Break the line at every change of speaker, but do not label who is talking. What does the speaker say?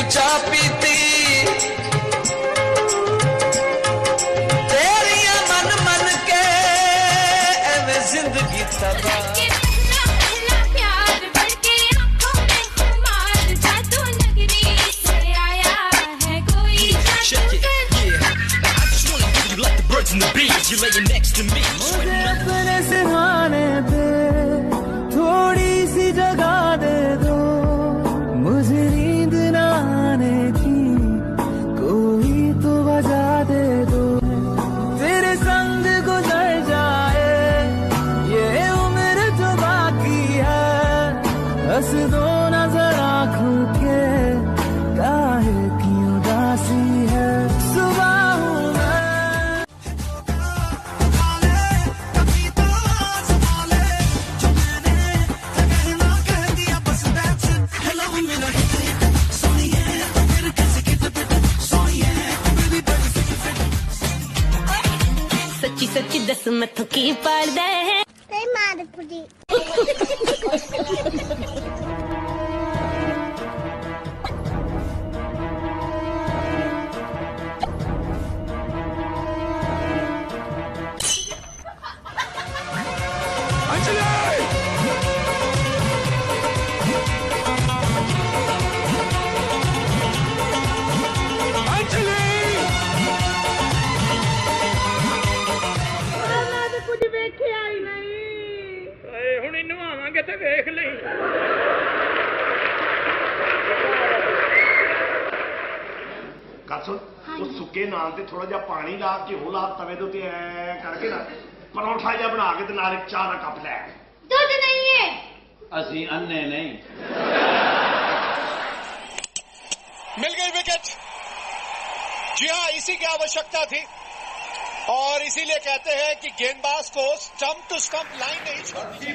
चाह पीती तेरिया मन मन के एवें जिंदगी तबाह in the beach, you're laying next to me. मुझे अपने सिरहाने पे थोड़ी सी जगह दे दो, मुझे नींद न आने की कोई तो वजह दे दो। तेरे संग गुजर जाए ये उम्र जो बाकी है, हंस दो नजर आँखों के काहे की उदासी है। सुबह
सच्ची सच्ची दस मत की पड़दा है
मार पुड़ी
ਤੇ ਵੇਖ ਲਈ
ਕਾਸੋ ਉਹ ਸੁੱਕੇ ਨਾਨ ਤੇ ਥੋੜਾ ਜਿਹਾ ਪਾਣੀ ਲਾ ਘਿਓ ਲਾ ਤਵੇ ਦੇ ਉੱਤੇ ਐ ਕਰਕੇ ਨਾ ਪਰੌਂਠਾ ਜਿਹਾ ਬਣਾ ਕੇ ਤੇ ਨਾਲ ਇੱਕ ਚਾਹ ਦਾ ਕੱਪ ਲੈ।
दूध नहीं है।
ਅਸੀਂ ਅੰਨੇ नहीं।
मिल गई विकेट। जी हाँ, इसी की आवश्यकता थी और इसीलिए कहते हैं कि गेंदबाज को स्टंप टू स्टंप लाइन नहीं छोड़नी।